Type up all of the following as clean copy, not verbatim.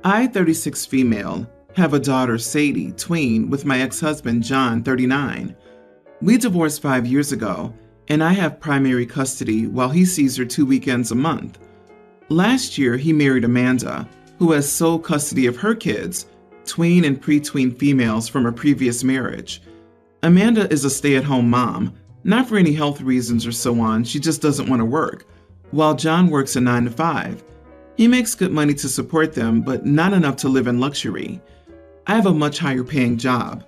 I, 36 female, have a daughter, Sadie, tween, with my ex-husband, John, 39. We divorced 5 years ago, and I have primary custody while he sees her 2 weekends a month. Last year, he married Amanda, who has sole custody of her kids, tween and pre-tween females from a previous marriage. Amanda is a stay-at-home mom, not for any health reasons or so on, she just doesn't want to work, while John works a 9 to 5. He makes good money to support them, but not enough to live in luxury. I have a much higher paying job.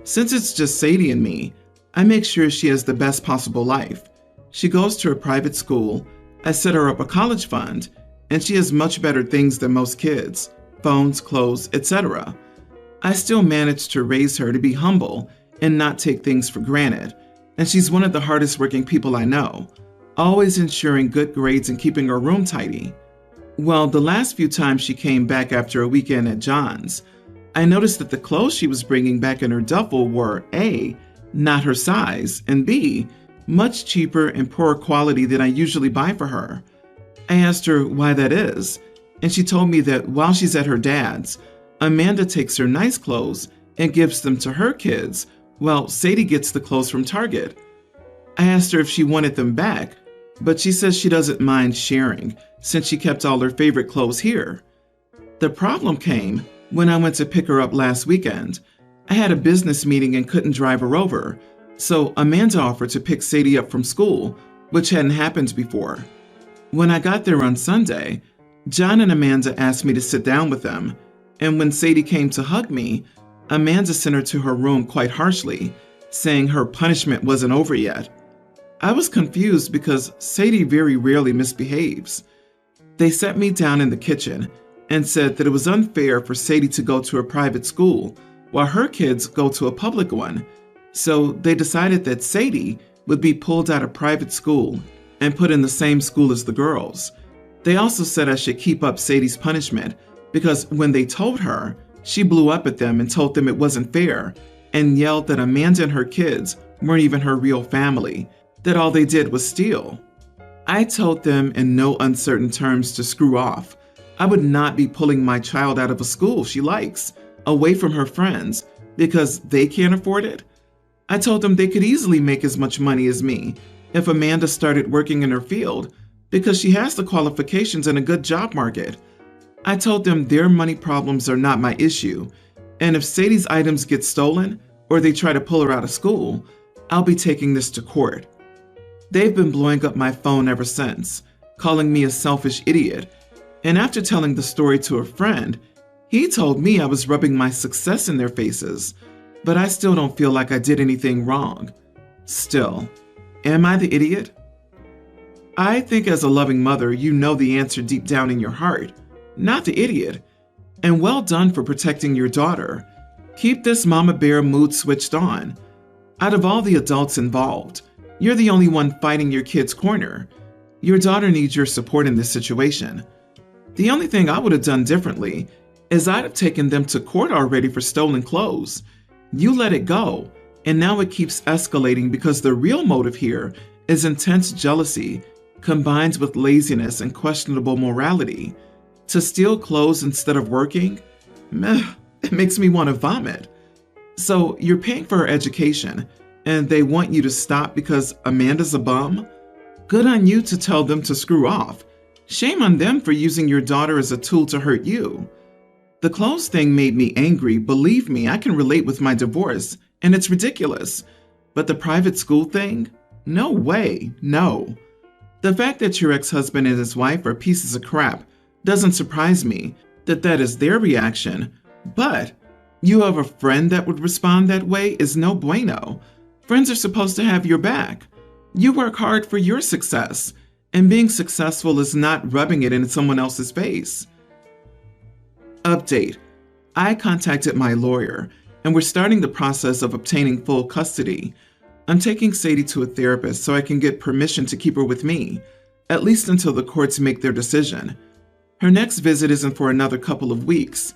Since it's just Sadie and me, I make sure she has the best possible life. She goes to a private school, I set her up a college fund, and she has much better things than most kids, phones, clothes, etc. I still manage to raise her to be humble and not take things for granted, and she's one of the hardest working people I know, always ensuring good grades and keeping her room tidy. Well, the last few times she came back after a weekend at John's, I noticed that the clothes she was bringing back in her duffel were A, not her size, and B, much cheaper and poorer quality than I usually buy for her. I asked her why that is, and she told me that while she's at her dad's, Amanda takes her nice clothes and gives them to her kids, while Sadie gets the clothes from Target. I asked her if she wanted them back, but she says she doesn't mind sharing since she kept all her favorite clothes here. The problem came when I went to pick her up last weekend. I had a business meeting and couldn't drive her over, so Amanda offered to pick Sadie up from school, which hadn't happened before. When I got there on Sunday, John and Amanda asked me to sit down with them, and when Sadie came to hug me, Amanda sent her to her room quite harshly, saying her punishment wasn't over yet. I was confused because Sadie very rarely misbehaves. They sat me down in the kitchen and said that it was unfair for Sadie to go to a private school while her kids go to a public one, so they decided that Sadie would be pulled out of private school and put in the same school as the girls. They also said I should keep up Sadie's punishment because when they told her, she blew up at them and told them it wasn't fair and yelled that Amanda and her kids weren't even her real family, that all they did was steal. I told them in no uncertain terms to screw off. I would not be pulling my child out of a school she likes, away from her friends, because they can't afford it. I told them they could easily make as much money as me if Amanda started working in her field, because she has the qualifications and a good job market. I told them their money problems are not my issue, and if Sadie's items get stolen or they try to pull her out of school, I'll be taking this to court. They've been blowing up my phone ever since, calling me a selfish idiot, and after telling the story to a friend, he told me I was rubbing my success in their faces, but I still don't feel like I did anything wrong. Still, am I the idiot? I think as a loving mother, you know the answer deep down in your heart, not the idiot. And well done for protecting your daughter. Keep this mama bear mood switched on. Out of all the adults involved, you're the only one fighting your kid's corner. Your daughter needs your support in this situation. The only thing I would have done differently is I'd have taken them to court already for stolen clothes. You let it go, and now it keeps escalating because the real motive here is intense jealousy combined with laziness and questionable morality. To steal clothes instead of working? Meh, it makes me want to vomit. So you're paying for her education, and they want you to stop because Amanda's a bum? Good on you to tell them to screw off. Shame on them for using your daughter as a tool to hurt you. The clothes thing made me angry. Believe me, I can relate with my divorce, and it's ridiculous. But the private school thing? No way, no. The fact that your ex-husband and his wife are pieces of crap doesn't surprise me that is their reaction, but you have a friend that would respond that way is no bueno. Friends are supposed to have your back. You work hard for your success, and being successful is not rubbing it in someone else's face. Update. I contacted my lawyer, and we're starting the process of obtaining full custody. I'm taking Sadie to a therapist so I can get permission to keep her with me, at least until the courts make their decision. Her next visit isn't for another couple of weeks,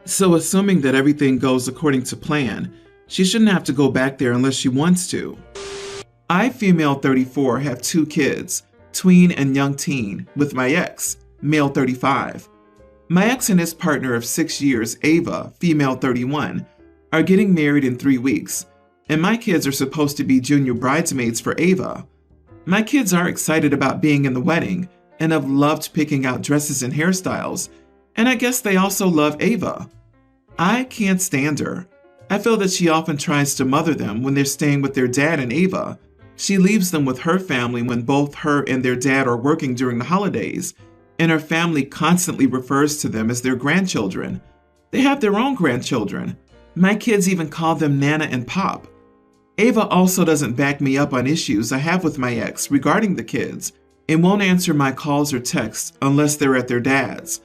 so assuming that everything goes according to plan, she shouldn't have to go back there unless she wants to. I, female 34, have 2 kids, tween and young teen, with my ex, male 35. My ex and his partner of 6 years, Ava, female 31, are getting married in 3 weeks, and my kids are supposed to be junior bridesmaids for Ava. My kids are excited about being in the wedding and have loved picking out dresses and hairstyles, and I guess they also love Ava. I can't stand her. I feel that she often tries to mother them when they're staying with their dad and Ava. She leaves them with her family when both her and their dad are working during the holidays, and her family constantly refers to them as their grandchildren. They have their own grandchildren. My kids even call them Nana and Pop. Ava also doesn't back me up on issues I have with my ex regarding the kids and won't answer my calls or texts unless they're at their dad's.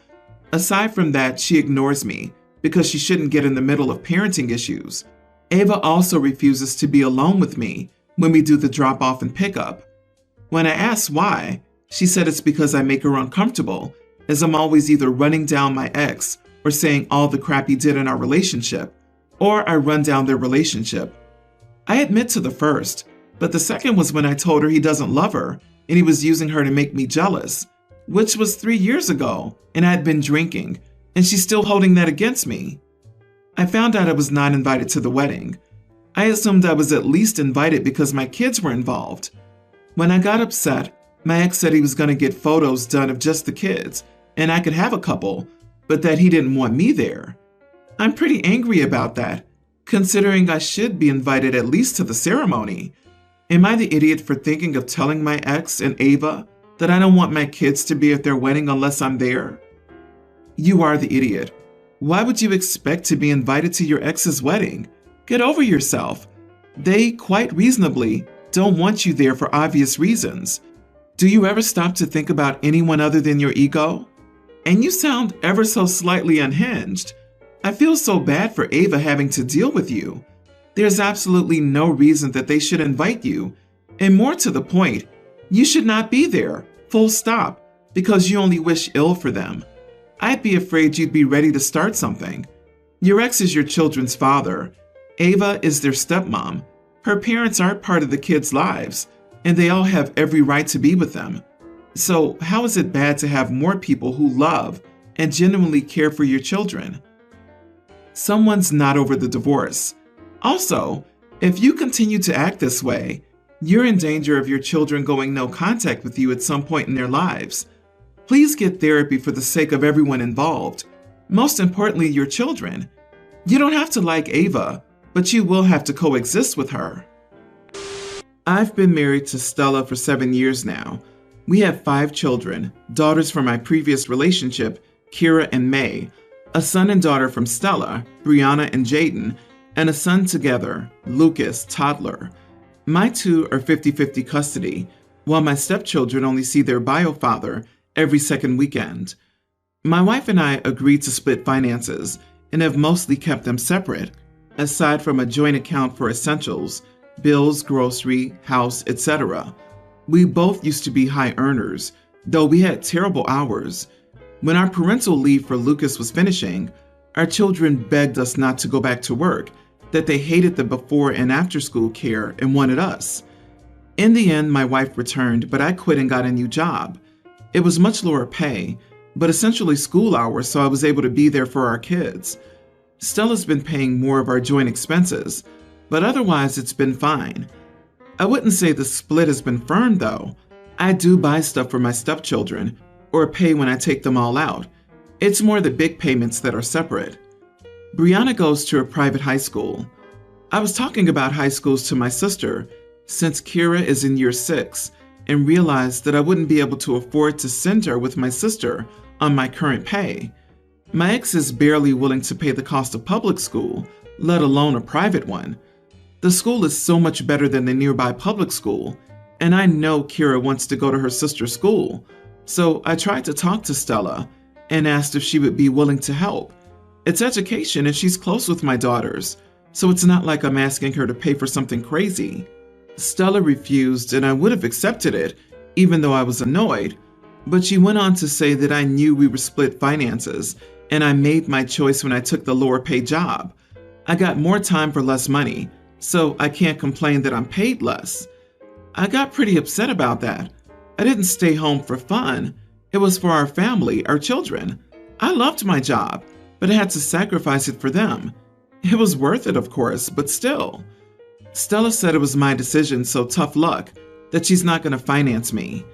Aside from that, she ignores me because she shouldn't get in the middle of parenting issues. Ava also refuses to be alone with me when we do the drop-off and pickup. When I asked why, she said it's because I make her uncomfortable, as I'm always either running down my ex or saying all the crap he did in our relationship, or I run down their relationship. I admit to the first, but the second was when I told her he doesn't love her and he was using her to make me jealous, which was 3 years ago, and I had been drinking, and she's still holding that against me. I found out I was not invited to the wedding. I assumed I was at least invited because my kids were involved. When I got upset, my ex said he was going to get photos done of just the kids, and I could have a couple, but that he didn't want me there. I'm pretty angry about that, considering I should be invited at least to the ceremony. Am I the idiot for thinking of telling my ex and Ava that I don't want my kids to be at their wedding unless I'm there? You are the idiot. Why would you expect to be invited to your ex's wedding? Get over yourself. They, quite reasonably, don't want you there for obvious reasons. Do you ever stop to think about anyone other than your ego? And you sound ever so slightly unhinged. I feel so bad for Ava having to deal with you. There's absolutely no reason that they should invite you. And more to the point, you should not be there, full stop, because you only wish ill for them. I'd be afraid you'd be ready to start something. Your ex is your children's father. Ava is their stepmom. Her parents aren't part of the kids' lives, and they all have every right to be with them. So how is it bad to have more people who love and genuinely care for your children? Someone's not over the divorce. Also, if you continue to act this way, you're in danger of your children going no contact with you at some point in their lives. Please get therapy for the sake of everyone involved. Most importantly, your children. You don't have to like Ava, but you will have to coexist with her. I've been married to Stella for 7 years now. We have 5 children, daughters from my previous relationship, Kira and May, a son and daughter from Stella, Brianna and Jaden, and a son together, Lucas, toddler. My 2 are 50-50 custody, while my stepchildren only see their bio father every second weekend. My wife and I agreed to split finances and have mostly kept them separate, aside from a joint account for essentials, bills, grocery, house, etc. We both used to be high earners, though we had terrible hours. When our parental leave for Lucas was finishing, our children begged us not to go back to work, that they hated the before and after school care and wanted us. In the end, my wife returned, but I quit and got a new job. It was much lower pay, but essentially school hours, so I was able to be there for our kids. Stella's been paying more of our joint expenses, but otherwise it's been fine. I wouldn't say the split has been firm though. I do buy stuff for my stepchildren, or pay when I take them all out. It's more the big payments that are separate. Brianna goes to a private high school. I was talking about high schools to my sister, since Kira is in year 6, and realized that I wouldn't be able to afford to send her with my sister on my current pay. My ex is barely willing to pay the cost of public school, let alone a private one. The school is so much better than the nearby public school, and I know Kira wants to go to her sister's school, so I tried to talk to Stella and asked if she would be willing to help. It's education and she's close with my daughters, so it's not like I'm asking her to pay for something crazy. Stella refused, and I would have accepted it, even though I was annoyed, but she went on to say that I knew we were split finances, and I made my choice when I took the lower paid job. I got more time for less money, so I can't complain that I'm paid less. I got pretty upset about that. I didn't stay home for fun. It was for our family, our children. I loved my job, but I had to sacrifice it for them. It was worth it, of course, but still. Stella said it was my decision, so tough luck, that she's not going to finance me.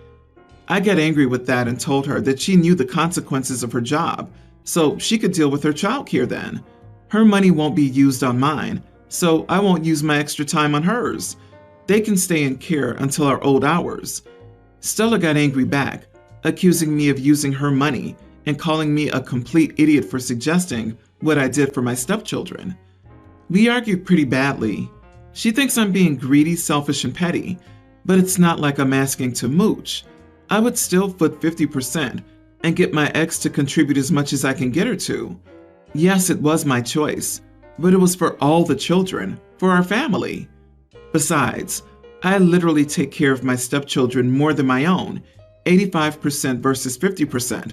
I got angry with that and told her that she knew the consequences of her job, so she could deal with her childcare then. Her money won't be used on mine, so I won't use my extra time on hers. They can stay in care until our old hours. Stella got angry back, accusing me of using her money and calling me a complete idiot for suggesting what I did for my stepchildren. We argued pretty badly. She thinks I'm being greedy, selfish, and petty, but it's not like I'm asking to mooch. I would still foot 50% and get my ex to contribute as much as I can get her to. Yes, it was my choice, but it was for all the children, for our family. Besides, I literally take care of my stepchildren more than my own, 85% versus 50%.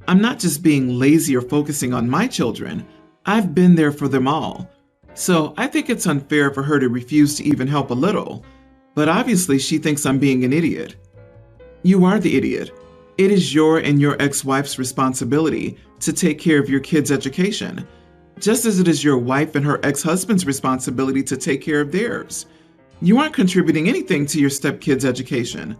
I'm not just being lazy or focusing on my children. I've been there for them all. So I think it's unfair for her to refuse to even help a little. But obviously she thinks I'm being an idiot. You are the idiot. It is your and your ex-wife's responsibility to take care of your kids' education, just as it is your wife and her ex-husband's responsibility to take care of theirs. You aren't contributing anything to your stepkids' education.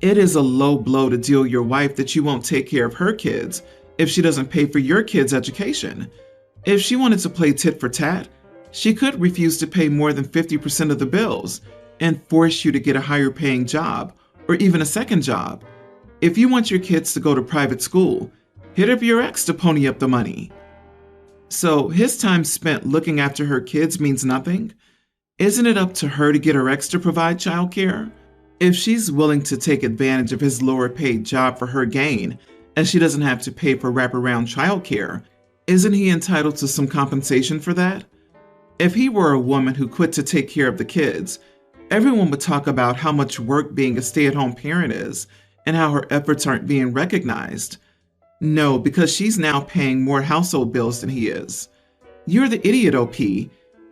It is a low blow to deal your wife that you won't take care of her kids if she doesn't pay for your kids' education. If she wanted to play tit for tat, she could refuse to pay more than 50% of the bills and force you to get a higher paying job or even a second job. If you want your kids to go to private school, hit up your ex to pony up the money. So his time spent looking after her kids means nothing? Isn't it up to her to get her ex to provide childcare? If she's willing to take advantage of his lower paid job for her gain, and she doesn't have to pay for wraparound childcare, isn't he entitled to some compensation for that? If he were a woman who quit to take care of the kids, everyone would talk about how much work being a stay-at-home parent is and how her efforts aren't being recognized. No, because she's now paying more household bills than he is. You're the idiot, OP.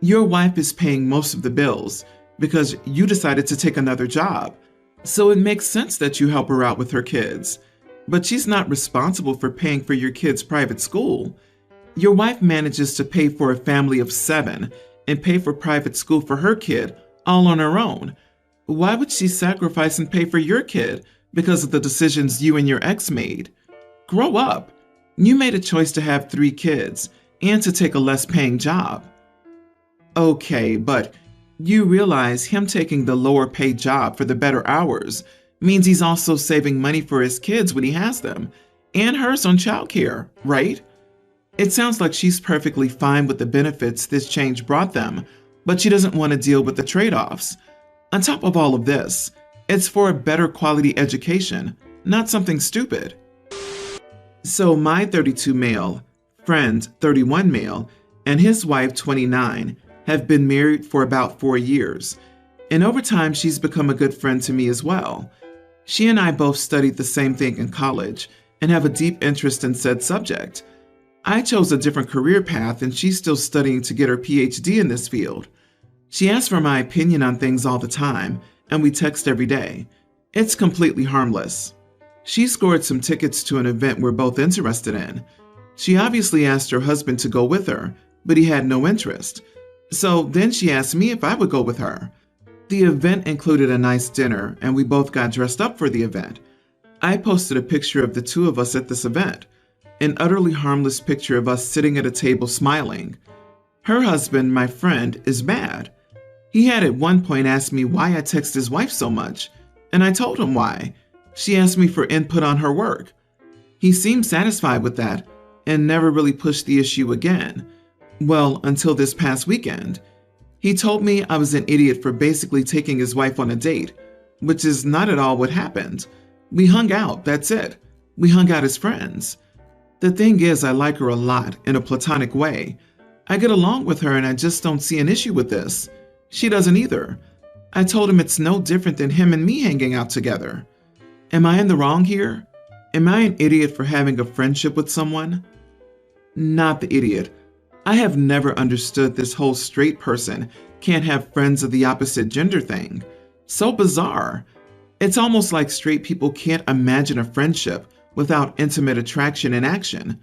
Your wife is paying most of the bills because you decided to take another job. So it makes sense that you help her out with her kids. But she's not responsible for paying for your kids' private school. Your wife manages to pay for a family of 7 and pay for private school for her kid all on her own. Why would she sacrifice and pay for your kid because of the decisions you and your ex made? Grow up. You made a choice to have 3 kids and to take a less paying job. Okay, but you realize him taking the lower paid job for the better hours means he's also saving money for his kids when he has them, and hers on childcare, right? It sounds like she's perfectly fine with the benefits this change brought them, but she doesn't want to deal with the trade-offs. On top of all of this, it's for a better quality education, not something stupid. So my 32 male, friend 31 male, and his wife 29 have been married for about 4 years, and over time she's become a good friend to me as well. She and I both studied the same thing in college and have a deep interest in said subject. I chose a different career path and she's still studying to get her PhD in this field. She asks for my opinion on things all the time, and we text every day. It's completely harmless. She scored some tickets to an event we're both interested in. She obviously asked her husband to go with her, but he had no interest. So then she asked me if I would go with her. The event included a nice dinner, and we both got dressed up for the event. I posted a picture of the two of us at this event, an utterly harmless picture of us sitting at a table smiling. Her husband, my friend, is mad. He had at one point asked me why I text his wife so much, and I told him why. She asked me for input on her work. He seemed satisfied with that and never really pushed the issue again. Well, until this past weekend. He told me I was an idiot for basically taking his wife on a date, which is not at all what happened. We hung out, that's it. We hung out as friends. The thing is, I like her a lot in a platonic way. I get along with her and I just don't see an issue with this. She doesn't either. I told him it's no different than him and me hanging out together. Am I in the wrong here? Am I an idiot for having a friendship with someone? Not the idiot. I have never understood this whole straight person can't have friends of the opposite gender thing. So bizarre. It's almost like straight people can't imagine a friendship without intimate attraction and action.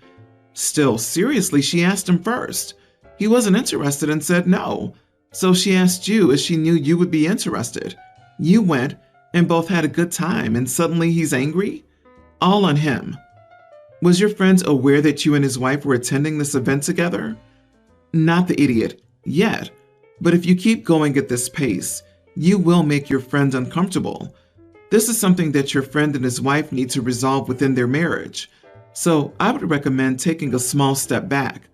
Still, seriously, she asked him first. He wasn't interested and said no. So she asked you as she knew you would be interested. You went and both had a good time, and suddenly he's angry? All on him. Was your friend aware that you and his wife were attending this event together? Not the idiot, yet. But if you keep going at this pace, you will make your friend uncomfortable. This is something that your friend and his wife need to resolve within their marriage. So I would recommend taking a small step back.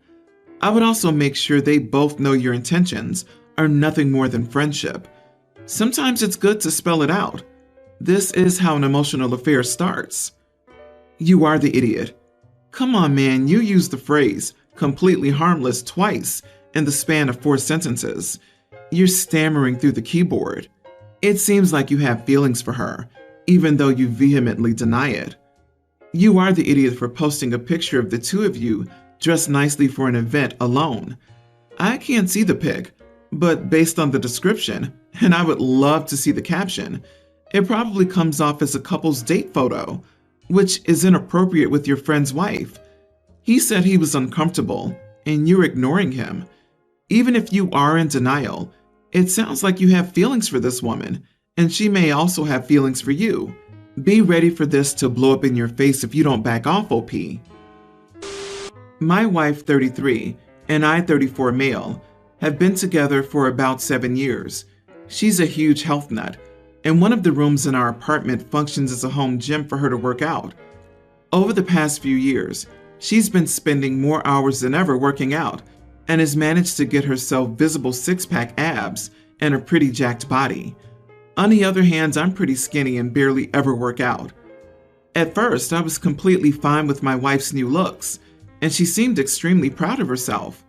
I would also make sure they both know your intentions are nothing more than friendship. Sometimes it's good to spell it out. This is how an emotional affair starts. You are the idiot. Come on, man, you used the phrase completely harmless twice in the span of 4 sentences. You're stammering through the keyboard. It seems like you have feelings for her, even though you vehemently deny it. You are the idiot for posting a picture of the two of you dressed nicely for an event alone. I can't see the pic, but based on the description, and I would love to see the caption, it probably comes off as a couple's date photo, which is inappropriate with your friend's wife. He said he was uncomfortable, and you're ignoring him. Even if you are in denial, it sounds like you have feelings for this woman, and she may also have feelings for you. Be ready for this to blow up in your face if you don't back off, OP. My wife, 33, and I, 34 male, have been together for about 7 years. She's a huge health nut, and one of the rooms in our apartment functions as a home gym for her to work out. Over the past few years, she's been spending more hours than ever working out and has managed to get herself visible six-pack abs and a pretty jacked body. On the other hand, I'm pretty skinny and barely ever work out. At first, I was completely fine with my wife's new looks, and she seemed extremely proud of herself.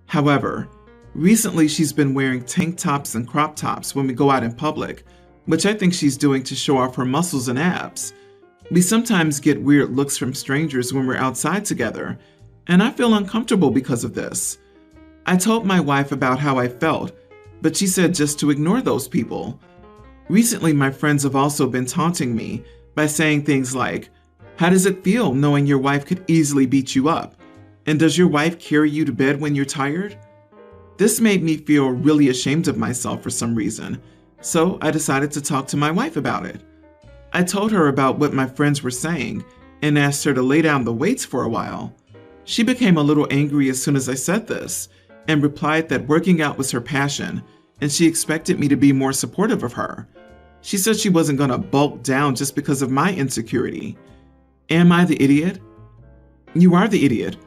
However, recently she's been wearing tank tops and crop tops when we go out in public, which I think she's doing to show off her muscles and abs. We sometimes get weird looks from strangers when we're outside together, and I feel uncomfortable because of this. I told my wife about how I felt, but she said just to ignore those people. Recently, my friends have also been taunting me by saying things like, "How does it feel knowing your wife could easily beat you up? And does your wife carry you to bed when you're tired?" This made me feel really ashamed of myself for some reason, so I decided to talk to my wife about it. I told her about what my friends were saying and asked her to lay down the weights for a while. She became a little angry as soon as I said this and replied that working out was her passion and she expected me to be more supportive of her. She said she wasn't going to bulk down just because of my insecurity. Am I the idiot? You are the idiot.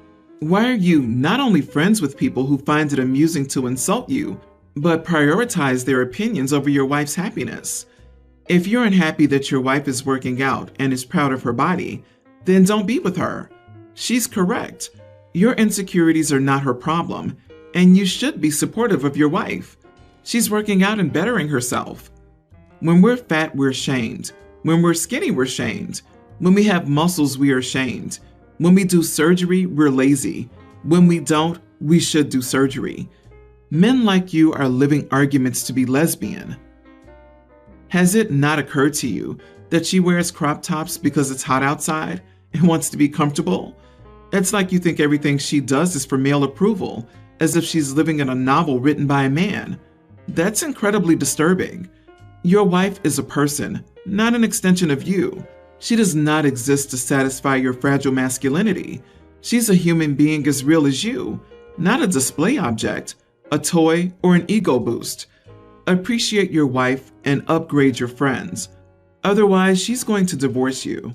Why are you not only friends with people who find it amusing to insult you, but prioritize their opinions over your wife's happiness? If you're unhappy that your wife is working out and is proud of her body, then don't be with her. She's correct. Your insecurities are not her problem, and you should be supportive of your wife. She's working out and bettering herself. When we're fat, we're shamed. When we're skinny, we're shamed. When we have muscles, we are shamed. When we do surgery, we're lazy. When we don't, we should do surgery. Men like you are living arguments to be lesbian. Has it not occurred to you that she wears crop tops because it's hot outside and wants to be comfortable? It's like you think everything she does is for male approval, as if she's living in a novel written by a man. That's incredibly disturbing. Your wife is a person, not an extension of you. She does not exist to satisfy your fragile masculinity. She's a human being as real as you, not a display object, a toy, or an ego boost. Appreciate your wife and upgrade your friends. Otherwise, she's going to divorce you.